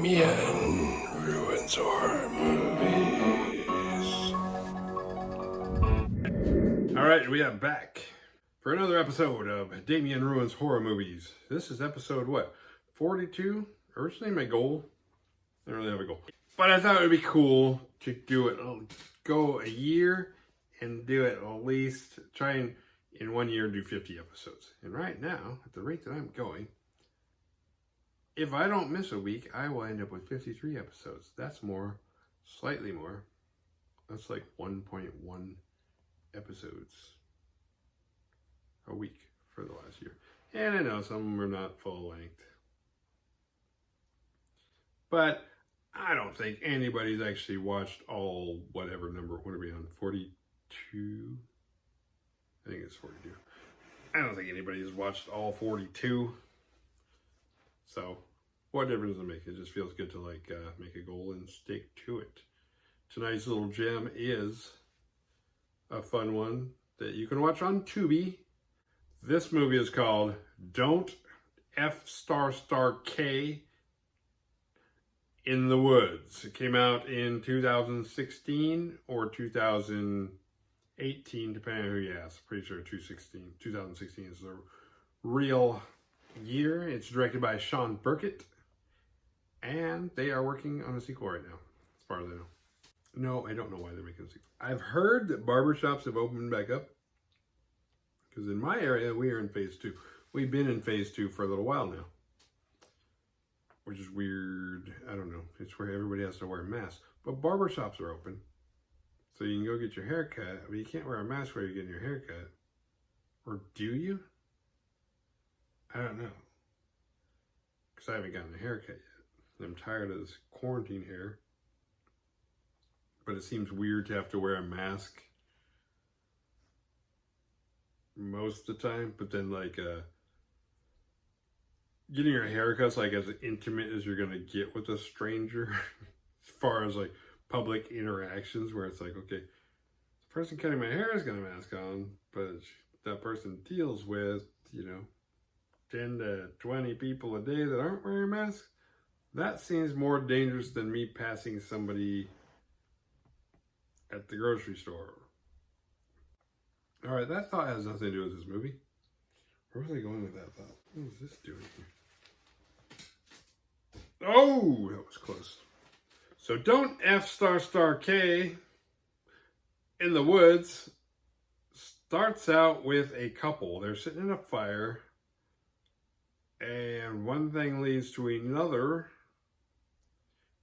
Damien ruins horror movies. Alright, we are back for another episode of Damien Ruins Horror Movies. This is episode, what, 42? Originally my goal. I don't really have a goal. But I thought it would be cool to do it, go a year and do it at least, try and in 1 year do 50 episodes. And right now, at the rate that I'm going, if I don't miss a week, I will end up with 53 episodes. That's more, slightly more. That's like 1.1 episodes a week for the last year. And I know some of them are not full length. But I don't think anybody's actually watched all whatever number. What are we on? 42? I think it's 42. I don't think anybody's watched all 42. So, what difference does it make? It just feels good to make a goal and stick to it. Tonight's little gem is a fun one that you can watch on Tubi. This movie is called Don't F***K in the Woods. It came out in 2016 or 2018, depending on who you ask. Pretty sure 2016 is the real year. It's directed by Sean Burkett, and they are working on a sequel right now, as far as I know. No, I don't know why they're making a sequel. I've heard that barbershops have opened back up, because in my area, we are in phase 2. We've been in phase 2 for a little while now, which is weird. I don't know. It's where everybody has to wear a mask, but barbershops are open, so you can go get your hair cut, but you can't wear a mask while you're getting your hair cut. Or do you? I don't know, because I haven't gotten a haircut yet. I'm tired of this quarantine hair, but it seems weird to have to wear a mask most of the time. But then getting your haircut's like as intimate as you're gonna get with a stranger as far as like public interactions, where it's like, okay, the person cutting my hair has got a mask on, but that person deals with, 10 to 20 people a day that aren't wearing masks. That seems more dangerous than me passing somebody at the grocery store. All right, that thought has nothing to do with this movie. Where was I going with that thought? What was this doing here? Oh, that was close. So Don't F***K in the Woods starts out with a couple. They're sitting in a fire, and one thing leads to another,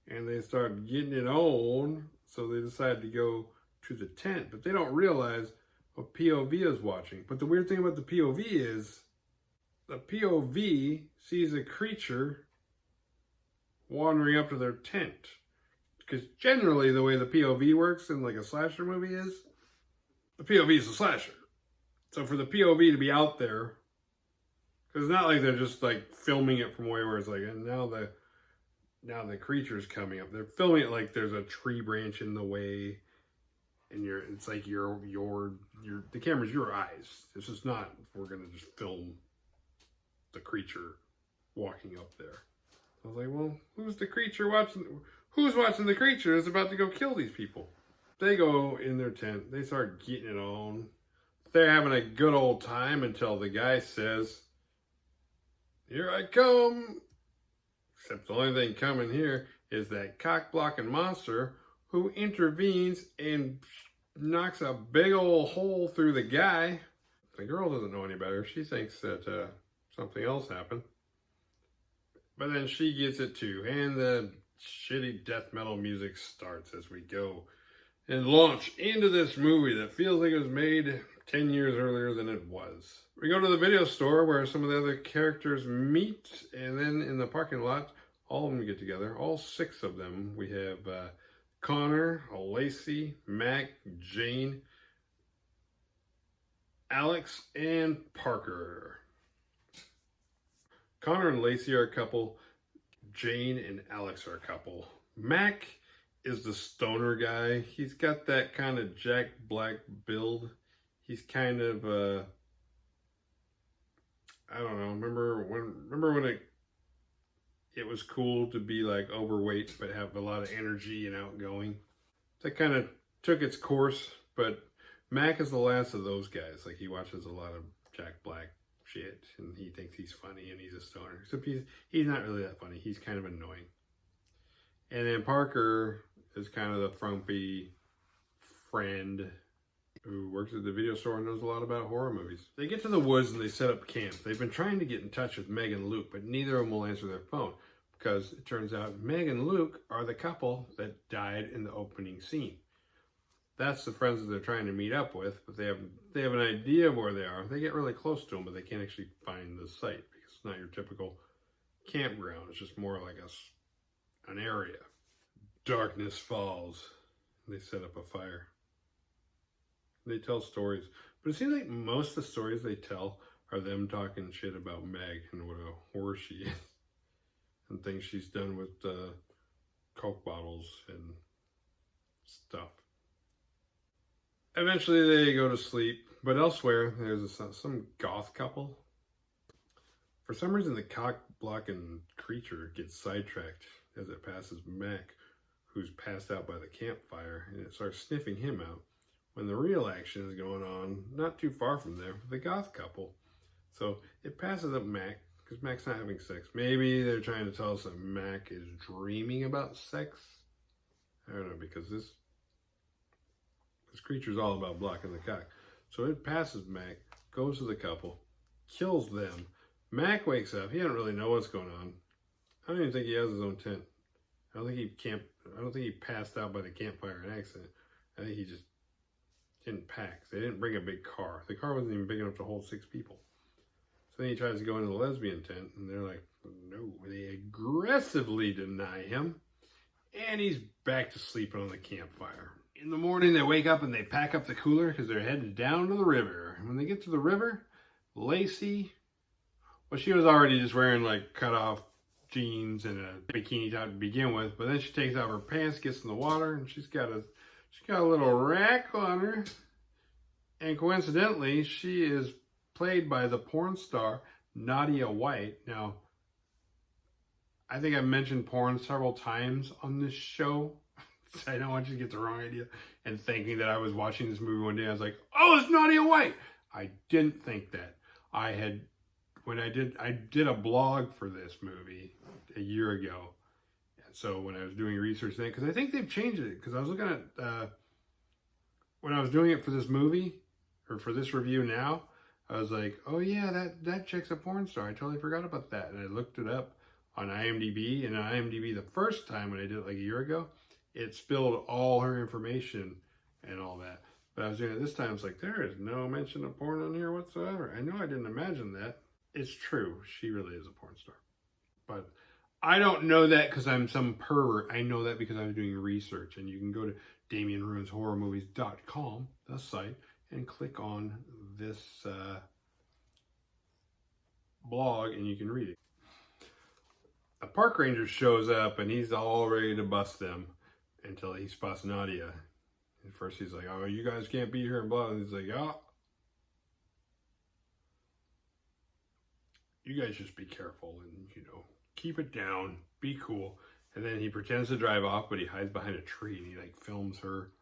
and they start getting it on, so they decide to go to the tent, but they don't realize a POV is watching. But the weird thing about the POV is the POV sees a creature wandering up to their tent. Because generally the way the POV works in like a slasher movie is, the POV is a slasher. So for the POV to be out there, because it's not like they're just like filming it from way where it's like, and now the creature's coming up. They're filming it like there's a tree branch in the way, and it's like the camera's your eyes. This is not, we're gonna just film the creature walking up there. I was like, well, who's the creature watching? Who's watching the creature is about to go kill these people? They go in their tent. They start getting it on. They're having a good old time until the guy says, "Here I come." Except the only thing coming here is that cock-blocking monster who intervenes and knocks a big old hole through the guy. The girl doesn't know any better. She thinks that something else happened. But then she gets it too. And the shitty death metal music starts as we go and launch into this movie that feels like it was made 10 years earlier than it was. We go to the video store where some of the other characters meet, and then in the parking lot, all of them get together. All 6 of them. We have Connor, Lacey, Mac, Jane, Alex, and Parker. Connor and Lacey are a couple. Jane and Alex are a couple. Mac is the stoner guy. He's got that kind of Jack Black build. He's kind of I don't know. Remember when it was cool to be like overweight but have a lot of energy and outgoing. That kind of took its course, but Mac is the last of those guys. Like, he watches a lot of Jack Black shit and he thinks he's funny and he's a stoner. Except he's not really that funny. He's kind of annoying. And then Parker is kind of the frumpy friend who works at the video store and knows a lot about horror movies. They get to the woods and they set up camp. They've been trying to get in touch with Meg and Luke, but neither of them will answer their phone because it turns out Meg and Luke are the couple that died in the opening scene. That's the friends that they're trying to meet up with, but they have an idea of where they are. They get really close to them, but they can't actually find the site because it's not your typical campground. It's just more like an area. Darkness falls. They set up a fire. They tell stories, but it seems like most of the stories they tell are them talking shit about Meg and what a whore she is and things she's done with Coke bottles and stuff. Eventually they go to sleep, but elsewhere there's some goth couple. For some reason the cock-blocking creature gets sidetracked as it passes Mac, who's passed out by the campfire, and it starts sniffing him out when the real action is going on not too far from there with the goth couple. So it passes up Mac because Mac's not having sex. Maybe they're trying to tell us that Mac is dreaming about sex. I don't know, because this creature's all about blocking the cock. So it passes Mac, goes to the couple, kills them. Mac wakes up. He doesn't really know what's going on. I don't even think he has his own tent. I don't think he passed out by the campfire in accident. I think he just didn't pack. They didn't bring a big car. The car wasn't even big enough to hold 6 people. So then he tries to go into the lesbian tent, and they're like, no. They aggressively deny him, and he's back to sleeping on the campfire. In the morning, they wake up and they pack up the cooler because they're headed down to the river. When they get to the river, Lacey, well, she was already just wearing like cut off jeans and a bikini top to begin with, but then she takes off her pants, gets in the water, and she's got a little rack on her. And coincidentally, she is played by the porn star Nadia White. Now, I think I've mentioned porn several times on this show. I don't want you to get the wrong idea and thinking that I was watching this movie one day. I was like, oh, it's Nadia White. I didn't think that. I did a blog for this movie a year ago. And so when I was doing research then, because I think they've changed it, because I was looking at, when I was doing it for this movie, or for this review now, I was like, oh yeah, that chick's a porn star. I totally forgot about that. And I looked it up on IMDb, and on IMDb the first time when I did it like a year ago, it spilled all her information and all that. But I was doing it this time, it's like, there is no mention of porn on here whatsoever. I know I didn't imagine that. It's true. She really is a porn star. But I don't know that because I'm some pervert. I know that because I was doing research. And you can go to damienruinshorrormovies.com, the site, and click on this blog and you can read it. A park ranger shows up and he's all ready to bust them until he spots Nadia. At first he's like, oh, you guys can't be here and blah. And he's like, oh, you guys just be careful and, keep it down, be cool. And then he pretends to drive off, but he hides behind a tree and he like films her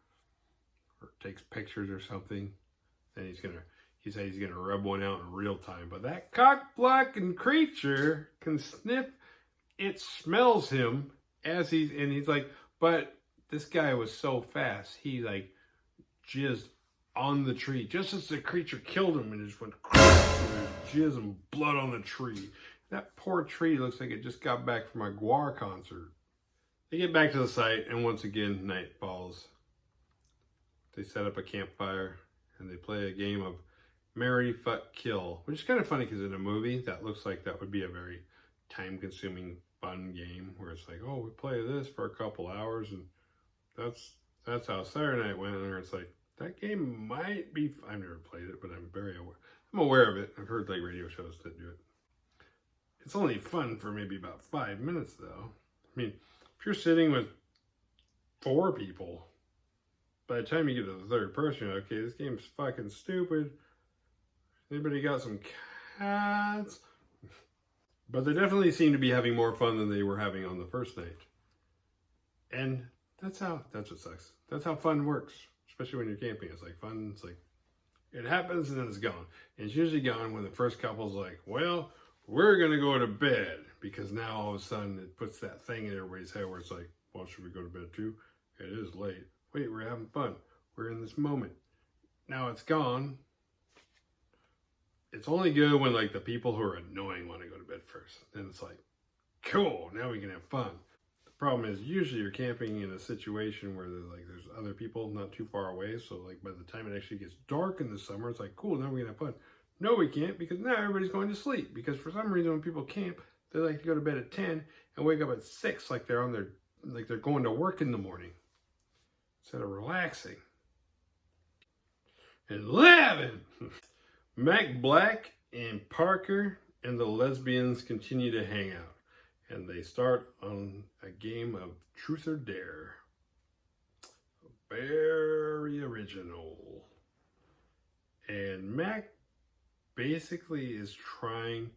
or takes pictures or something. Then he said he's gonna rub one out in real time. But that cock-blocking creature can sniff. It smells him as he's like, but this guy was so fast, he like jizzed on the tree just as the creature killed him, and it just went jizz and blood on the tree. That poor tree looks like it just got back from a Guar concert. They get back to the site, and once again, night falls. They set up a campfire, and they play a game of Marry, Fuck, Kill, which is kind of funny because in a movie, that looks like that would be a very time-consuming, fun game where it's like, oh, we play this for a couple hours, and that's how Saturday night went. And it's like, that game might be, I've never played it, but I'm aware of it. I've heard like radio shows that do it. It's only fun for maybe about 5 minutes though. I mean, if you're sitting with 4 people, by the time you get to the third person, you're like, okay, this game's fucking stupid. Anybody got some cats? But they definitely seem to be having more fun than they were having on the first night. And that's what sucks. That's how fun works, especially when you're camping. It's like fun. It's like, it happens and then it's gone. And it's usually gone when the first couple's like, well, we're going to go to bed. Because now all of a sudden it puts that thing in everybody's head where it's like, well, should we go to bed too? It is late. Wait, we're having fun. We're in this moment. Now it's gone. It's only good when like the people who are annoying want to go to bed first. Then it's like, cool, now we can have fun. The problem is usually you're camping in a situation where there's other people not too far away. So like by the time it actually gets dark in the summer, it's like, cool, now we can have fun. No, we can't, because now everybody's going to sleep. Because for some reason when people camp, they like to go to bed at 10 and wake up at 6 like they're going to work in the morning. Instead of relaxing. 11! Mac Black and Parker and the lesbians continue to hang out. And they start on a game of Truth or Dare. Very original. And Mac basically is trying...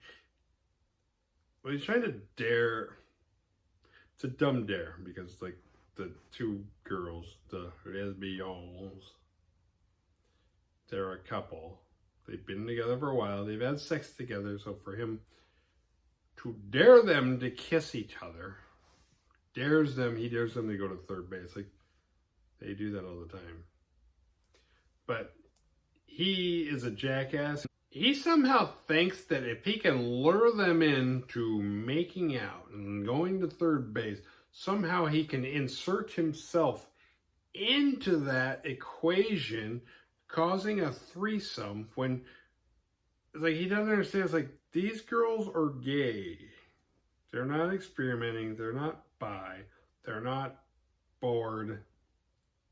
Well, he's trying to dare... It's a dumb dare, because like the two girls, the lesbians, they're a couple. They've been together for a while. They've had sex together. So for him to dare them to kiss each other, he dares them to go to third base. Like, they do that all the time. But he is a jackass. He somehow thinks that if he can lure them into making out and going to third base, somehow he can insert himself into that equation, causing a threesome, when it's like he doesn't understand. It's like, these girls are gay. They're not experimenting. They're not bi. They're not bored.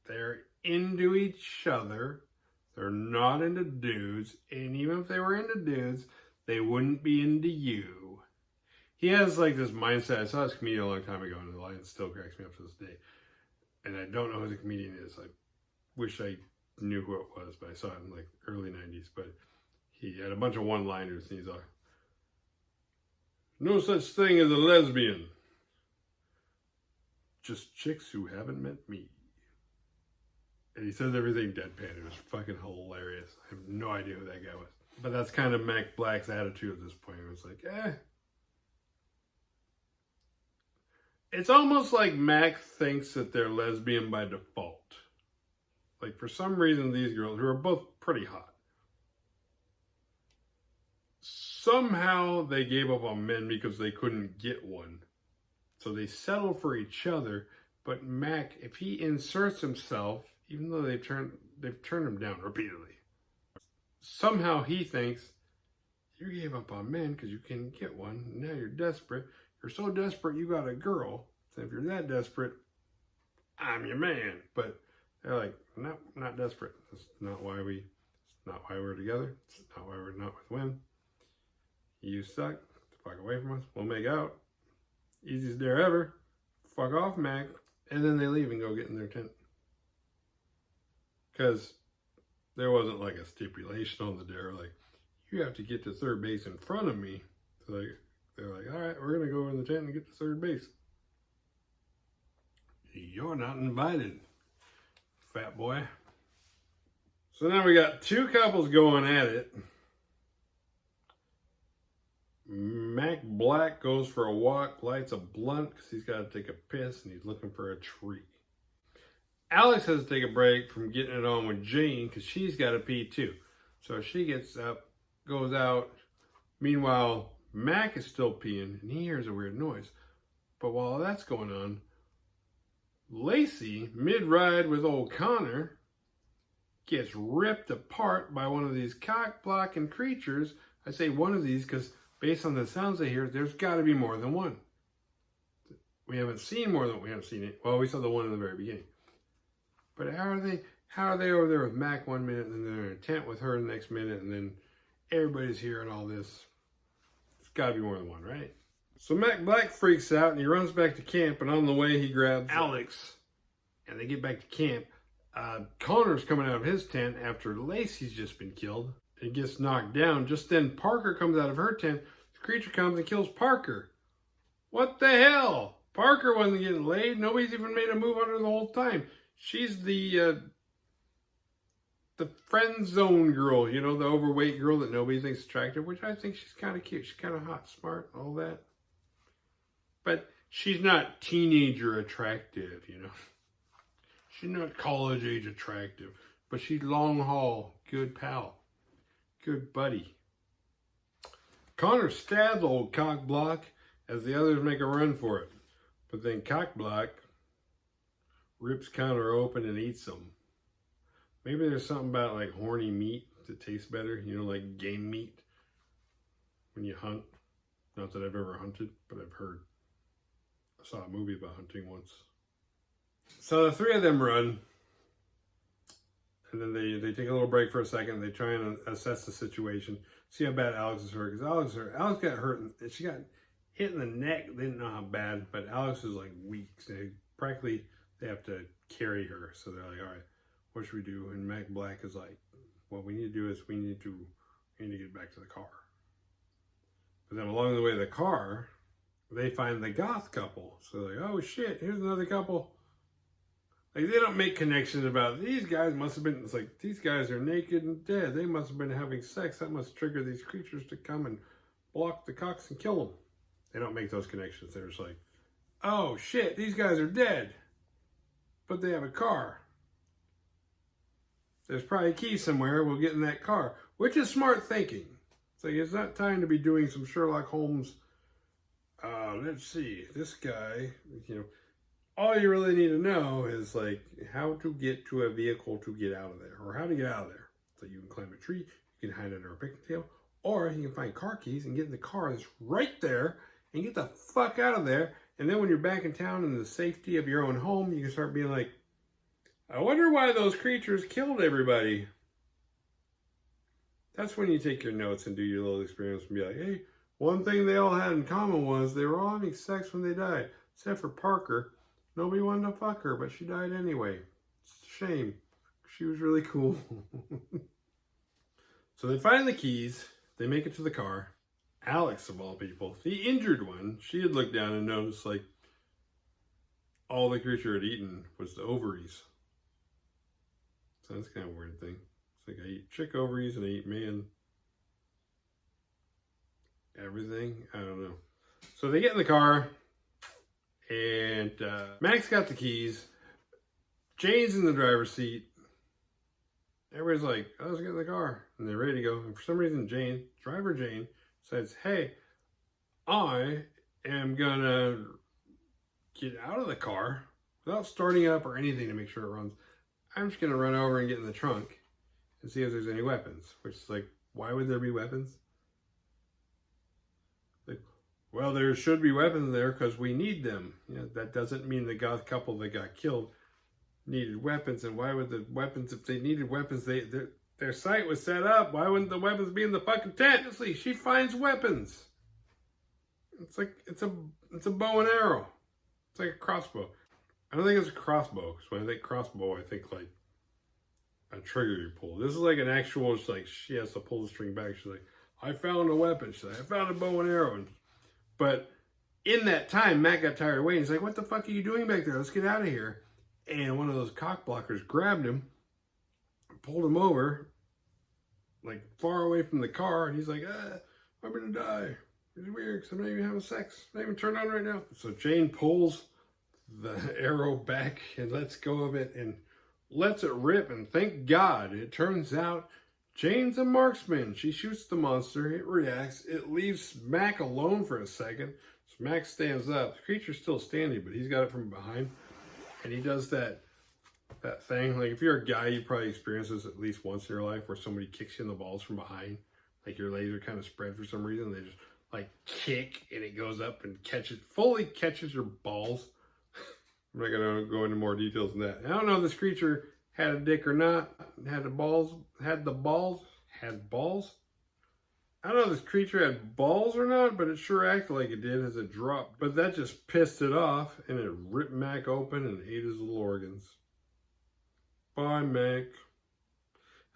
They're into each other. They're not into dudes. And even if they were into dudes, they wouldn't be into you. He has like this mindset. I saw this comedian a long time ago, and the line still cracks me up to this day. And I don't know who the comedian is. I wish I knew who it was, but I saw it in like early 90s. But he had a bunch of one-liners, and he's like, no such thing as a lesbian. Just chicks who haven't met me. And he says everything deadpan. It was fucking hilarious. I have no idea who that guy was. But that's kind of Mac Black's attitude at this point. It was like, It's almost like Mac thinks that they're lesbian by default. Like, for some reason, these girls, who are both pretty hot, somehow they gave up on men because they couldn't get one. So they settled for each other. But Mac, if he inserts himself, even though they've turned him down repeatedly, somehow he thinks, you gave up on men because you couldn't get one. Now you're desperate. You're so desperate you got a girl. So if you're that desperate, I'm your man. But they're like, no, not desperate. That's not why we're together. It's not why we're not with women. You suck. Get the fuck away from us. We'll make out. Easiest dare ever. Fuck off, Mac. And then they leave and go get in their tent. Because there wasn't like a stipulation on the dare, like, you have to get to third base in front of me. So they're like, all right, we're going to go in the tent and get to third base. You're not invited, fat boy. So now we got two couples going at it. Mac Black goes for a walk, lights a blunt because he's got to take a piss and he's looking for a tree. Alex has to take a break from getting it on with Jane because she's got to pee too. So she gets up, goes out. Meanwhile, Mac is still peeing and he hears a weird noise. But while that's going on, Lacey, mid-ride with old Connor, gets ripped apart by one of these cock-blocking creatures. I say one of these because based on the sounds I hear, there's got to be more than one. We haven't seen it. Well, we saw the one in the very beginning. But how are they over there with Mac 1 minute, and then they're in a tent with her the next minute, and then everybody's hearing all this? It's got to be more than one, right? So Mac Black freaks out, and he runs back to camp, and on the way, he grabs Alex, and they get back to camp. Connor's coming out of his tent after Lacey's just been killed and gets knocked down. Just then, Parker comes out of her tent, creature comes and kills Parker. What the hell? Parker wasn't getting laid. Nobody's even made a move on her the whole time. She's the friend zone girl, you know, the overweight girl that nobody thinks attractive, which I think she's kind of cute. She's kind of hot, smart, all that. But she's not teenager attractive, you know. She's not college age attractive, but she's long haul, good pal, good buddy. Connor stabs old Cockblock as the others make a run for it. But then Cockblock rips Connor open and eats him. Maybe there's something about like horny meat that tastes better, you know, like game meat when you hunt. Not that I've ever hunted, but I've heard. I saw a movie about hunting once. So the three of them run, and then they take a little break for a second. They try and assess the situation, see how bad Alex is hurt. Because Alex got hurt, and she got hit in the neck. They didn't know how bad, but Alex is like weak. So they have to carry her. So they're like, all right, what should we do? And Mac Black is like, what we need to do is we need to get back to the car. But then along the way to the car, they find the goth couple. So they're like, oh shit, here's another couple. Like, they don't make connections about these guys must have been, it's like, these guys are naked and dead. They must have been having sex. That must trigger these creatures to come and block the cocks and kill them. They don't make those connections. They're just like, oh shit, these guys are dead. But they have a car. There's probably a key somewhere. We'll get in that car. Which is smart thinking. It's like, it's not time to be doing some Sherlock Holmes. Let's see, this guy, you know, all you really need to know is like how to get to a vehicle to get out of there, or how to get out of there. So you can climb a tree, you can hide under a picnic table, or you can find car keys and get in the car that's right there and get the fuck out of there. And then when you're back in town in the safety of your own home, you can start being like, I wonder why those creatures killed everybody. That's when you take your notes and do your little experiments and be like, hey, one thing they all had in common was they were all having sex when they died, except for Parker. Nobody wanted to fuck her, but she died anyway. It's a shame. She was really cool. So they find the keys. They make it to the car. Alex, of all people, the injured one, she had looked down and noticed, like, all the creature had eaten was the ovaries. So that's kind of a weird thing. It's like, I eat chick ovaries and I eat man. Everything? I don't know. So they get in the car. And Max got the keys. Jane's in the driver's seat. Everybody's like, oh, let's get in the car. And they're ready to go. And for some reason, driver Jane, says, hey, I am going to get out of the car without starting up or anything to make sure it runs. I'm just going to run over and get in the trunk and see if there's any weapons. Which is like, why would there be weapons? Like, well, there should be weapons there because we need them. You know, that doesn't mean the goth couple that got killed needed weapons. And why would the weapons, if they needed weapons, their site was set up. Why wouldn't the weapons be in the fucking tent? Honestly, she finds weapons. It's like, it's a bow and arrow. It's like a crossbow. I don't think it's a crossbow, because when I think crossbow, I think like a trigger you pull. This is like an actual, it's like she has to pull the string back. She's like, I found a weapon. She's like, I found a bow and arrow. But in that time, Matt got tired of waiting. He's like, what the fuck are you doing back there? Let's get out of here. And one of those cock blockers grabbed him, pulled him over, like far away from the car. And he's like, I'm going to die. It's weird because I'm not even having sex. I'm not even turned on right now. So Jane pulls the arrow back and lets go of it and lets it rip. And thank God, it turns out Jane's a marksman. She shoots the monster. It reacts. It leaves Mac alone for a second. So Mac stands up. The creature's still standing, but he's got it from behind. And he does that thing. Like, if you're a guy, you probably experience this at least once in your life where somebody kicks you in the balls from behind. Like, your legs are kind of spread for some reason. They just, like, kick, and it goes up and fully catches your balls. I'm not going to go into more details than that. I don't know if this creature had a dick or not. Had balls. I don't know if this creature had balls or not, but it sure acted like it did as it dropped. But that just pissed it off, and it ripped Mac open and ate his little organs. Bye, Mac.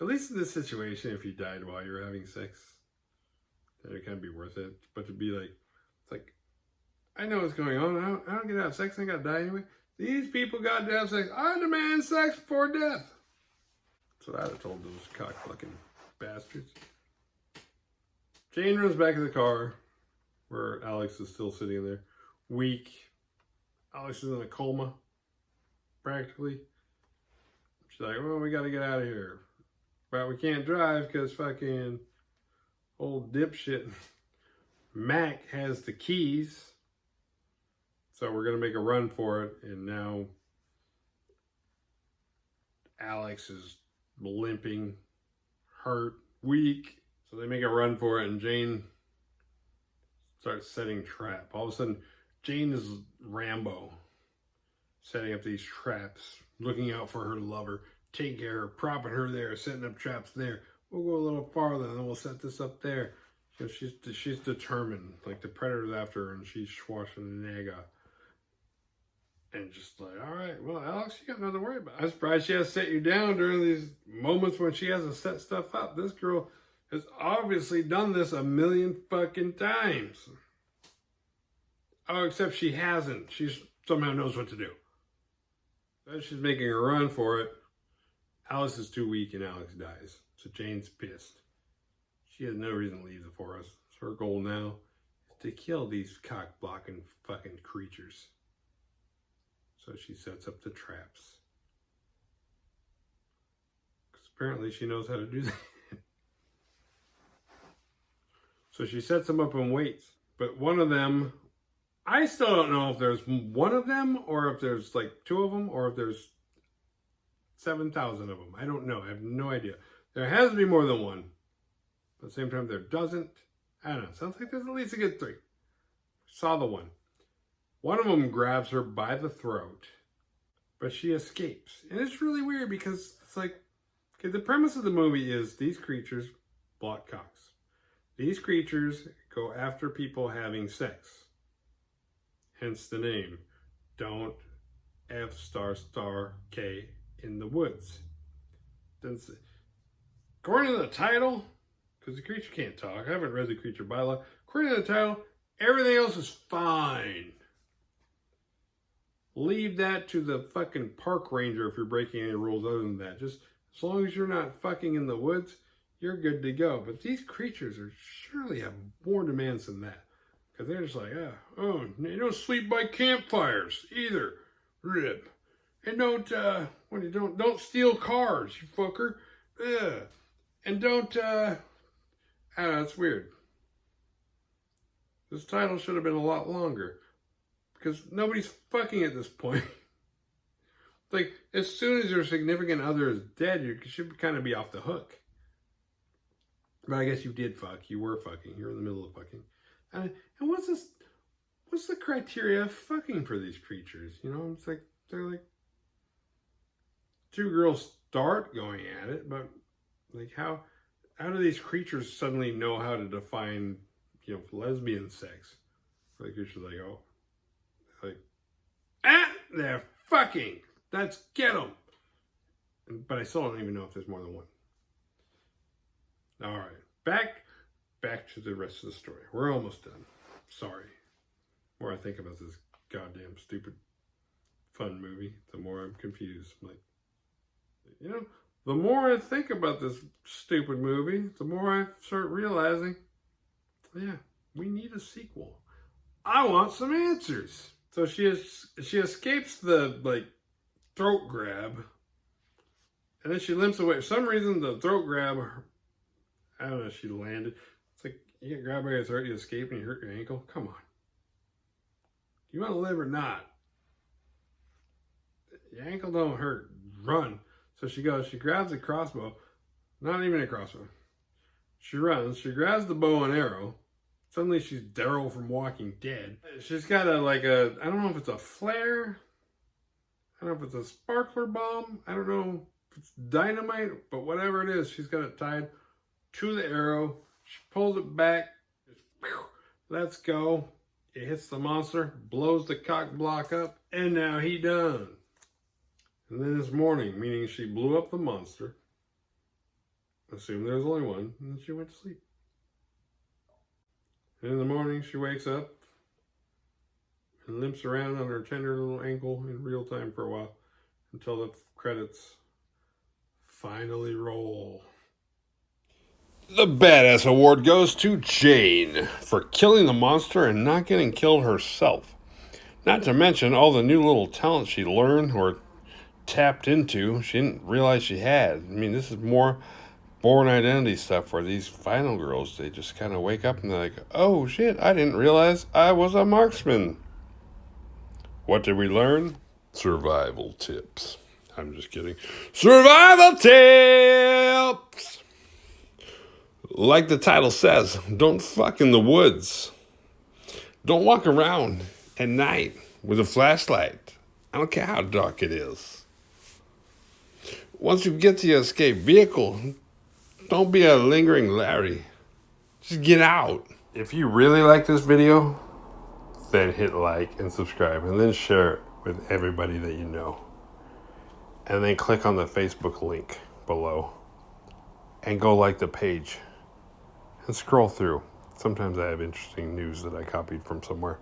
At least in this situation, if you died while you were having sex, then it can be worth it. But to be like, it's like, I know what's going on. I don't get to have sex. I gotta die anyway. These people got to have sex. I demand sex before death. That's what I'd have told those cock-fucking bastards. Jane runs back to the car where Alex is still sitting there, weak. Alex is in a coma, practically. She's like, well, we gotta get out of here. But we can't drive because fucking old dipshit Mac has the keys. So we're gonna make a run for it. And now Alex is limping, hurt, weak. So they make a run for it, and Jane starts setting trap. All of a sudden, Jane is Rambo, setting up these traps, looking out for her lover, taking care of her, propping her there, setting up traps there. We'll go a little farther, and then we'll set this up there. So she's determined. Like, the predator's after her, and she's Schwarzenegger. And just like, all right, well, Alex, you got nothing to worry about. I'm surprised she has to set you down during these moments when she has to set stuff up. This girl has obviously done this a million fucking times. Oh, except she hasn't. She somehow knows what to do. As she's making a run for it, Alice is too weak and Alex dies. So Jane's pissed. She has no reason to leave the forest. So her goal now is to kill these cock-blocking fucking creatures. So she sets up the traps. Because apparently she knows how to do that. So she sets them up and waits. But one of them, I still don't know if there's one of them, or if there's like two of them, or if there's 7,000 of them. I don't know. I have no idea. There has to be more than one. But at the same time, there doesn't. I don't know. Sounds like there's at least a good 3. Saw the one. One of them grabs her by the throat, but she escapes. And it's really weird because it's like, okay, the premise of the movie is these creatures block cocks. These creatures go after people having sex. Hence the name. Don't F ** K in the woods. According to the title, because the creature can't talk, I haven't read the creature bylaw. According to the title, everything else is fine. Leave that to the fucking park ranger if you're breaking any rules other than that. Just as long as you're not fucking in the woods, you're good to go. But these creatures are surely have more demands than that. Because they're just like, oh, you don't sleep by campfires either. Rip. And don't steal cars, you fucker. Ugh. And don't, I don't know, it's weird. This title should have been a lot longer. Because nobody's fucking at this point. Like, as soon as your significant other is dead, you should kind of be off the hook. But I guess you did fuck. You were fucking. You were in the middle of fucking. And what's this? What's the criteria of fucking for these creatures? You know, it's like, they're like, 2 girls start going at it, but like how do these creatures suddenly know how to define, you know, lesbian sex? Like, you're just like, oh. Like, they're fucking. Let's get them. But I still don't even know if there's more than one. All right, back to the rest of the story. We're almost done. Sorry. The more I think about this goddamn stupid fun movie, the more I'm confused. I'm like, you know, the more I think about this stupid movie, the more I start realizing, yeah, we need a sequel. I want some answers. So she escapes the, like, throat grab. And then she limps away. For some reason, the throat grab, I don't know, she landed. It's like, you get grabbed by your throat, you escape, and you hurt your ankle? Come on. Do you want to live or not? Your ankle don't hurt. Run. So she grabs a crossbow. Not even a crossbow. She runs. She grabs the bow and arrow. Suddenly she's Daryl from Walking Dead. She's got I don't know if it's a flare. I don't know if it's a sparkler bomb. I don't know if it's dynamite, but whatever it is, she's got it tied to the arrow. She pulls it back. Just, whew, let's go. It hits the monster, blows the cock block up, and now he done. And then this morning, meaning she blew up the monster, assumed there was only one, and then she went to sleep. And in the morning, she wakes up and limps around on her tender little ankle in real time for a while until the credits finally roll. The Badass Award goes to Jane for killing the monster and not getting killed herself. Not to mention all the new little talents she learned or tapped into she didn't realize she had. I mean, this is more Born Identity stuff where these final girls, they just kind of wake up and they're like, oh shit, I didn't realize I was a marksman. What did we learn? Survival tips. I'm just kidding. Survival tips! Like the title says, don't fuck in the woods. Don't walk around at night with a flashlight. I don't care how dark it is. Once you get to your escape vehicle, don't be a lingering Larry. Just get out. If you really like this video, then hit like and subscribe, and then share it with everybody that you know. And then click on the Facebook link below and go like the page and scroll through. Sometimes I have interesting news that I copied from somewhere.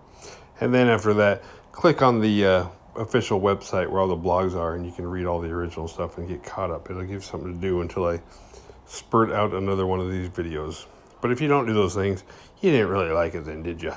And then after that, click on the official website where all the blogs are, and you can read all the original stuff and get caught up. It'll give you something to do until I spurt out another one of these videos. But if you don't do those things, you didn't really like it then, did you?